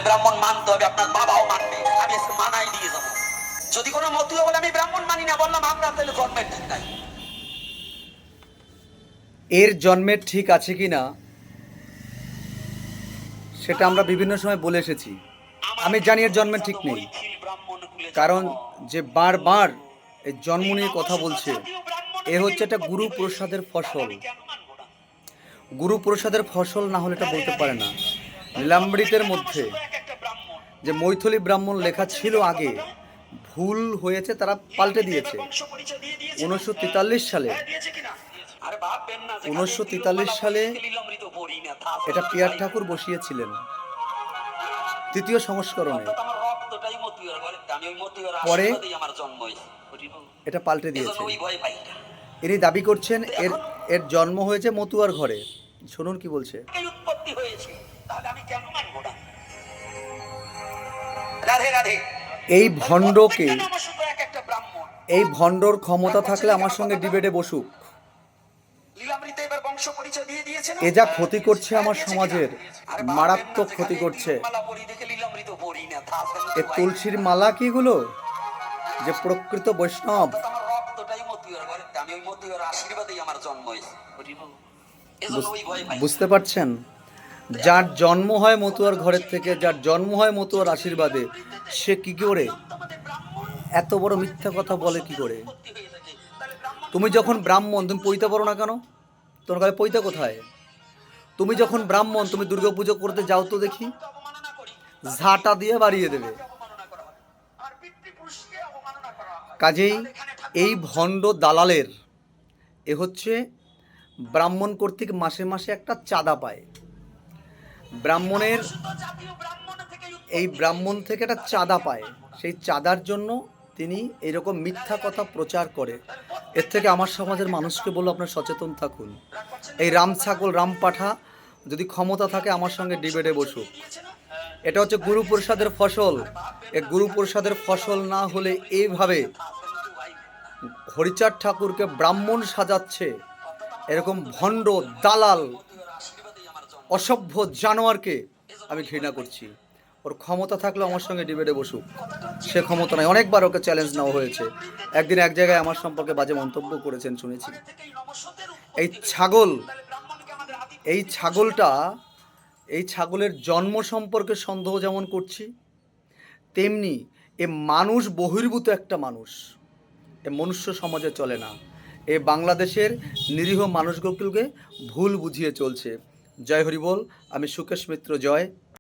ব্রাহ্মণ মানতে হবে, আপনার বাবাও মানবে, আমি এসে মানাই দিয়ে যাবো। যদি কোনো মতুয়া বলে আমি ব্রাহ্মণ মানি না, বললাম আমরা তাহলে জন্মের ঠিক নাই। এর জন্মের ঠিক আছে কি না সেটা আমরা বিভিন্ন সময় বলে এসেছি। আমি জানি এর জন্মের ঠিক নেই, কারণ যে বারবার এই জন্ম নিয়ে কথা বলছে, এ হচ্ছে একটা গুরু প্রসাদের ফসল। গুরু প্রসাদের ফসল না হলে এটা বলতে পারে না। লীলামৃতের মধ্যে যে মৈথিলী ব্রাহ্মণ লেখা ছিল আগে, ভুল হয়েছে, তারা পাল্টে দিয়েছে। 1943 সালে 1943 সালে এটা পিয়ার ঠাকুর বসিয়েছিলেন তৃতীয় সংস্করণে, পরে এটা পাল্টে দিয়েছে। ইনি দাবি করছেন এর এর জন্ম হয়েছে মতুয়ার ঘরে। শুনুন কি বলছে। এই ভণ্ডকে, এই ভণ্ডর ক্ষমতা থাকলে আমার সঙ্গে ডিবেটে বসুক। এ যা ক্ষতি করছে আমার সমাজের, মারাত্মক ক্ষতি করছে। এ তুলসীর মালা কিগুলো, যে প্রকৃত বৈষ্ণব, বুঝতে পারছেন? যার জন্ম হয় মতুয়ার ঘরের থেকে, যার জন্ম হয় মতুয়ার আশীর্বাদে, সে কি করে এত বড় মিথ্যা কথা বলে? কি করে? তুমি যখন ব্রাহ্মণ, তুমি পৈতা পড়ো না কেন? তোমার ঘরে পৈতা কোথায়? তুমি যখন ব্রাহ্মণ, তুমি দুর্গা পুজো করতে যাও তো দেখি, ঝাঁটা দিয়ে বাড়িয়ে দেবে। কাজেই এই ভণ্ড দালালের, এ হচ্ছে ব্রাহ্মণ কর্তৃক মাসে মাসে একটা চাঁদা পায়। ব্রাহ্মণের, এই ব্রাহ্মণ থেকে একটা চাঁদা পায়, সেই চাঁদার জন্য তিনি এরকম মিথ্যা কথা প্রচার করে। এর থেকে আমার সমাজের মানুষকে বলবো, আপনারা সচেতন থাকুন। এই রাম ছাগল, রাম পাঠা যদি ক্ষমতা থাকে আমার সঙ্গে ডিবেটে বসুক। এটা হচ্ছে গুরু প্রসাদের ফসল। এই গুরু প্রসাদের ফসল না হলে এইভাবে হরিচাঁদ ঠাকুরকে ব্রাহ্মণ সাজাচ্ছে এরকম ভণ্ড দালাল অসভ্য জানোয়ারকে আমি ঘৃণা করছি। ওর ক্ষমতা থাকলে আমার সঙ্গে ডিবেটে বসুক, সে ক্ষমতা নাই। অনেকবার ওকে চ্যালেঞ্জ নেওয়া হয়েছে। একদিন এক জায়গায় আমার সম্পর্কে বাজে মন্তব্য করেছেন শুনেছি। এই ছাগল, এই ছাগলটা, এই ছাগলের জন্ম সম্পর্কে সন্দেহ যেমন করছি, তেমনি এ মানুষ বহির্ভূত একটা মানুষ, এ মনুষ্য সমাজে চলে না। এ বাংলাদেশের নিরীহ মানুষগুলোকে ভুল বুঝিয়ে চলছে। জয় হরি বল। আমি সুকেশ মিত্র, জয়।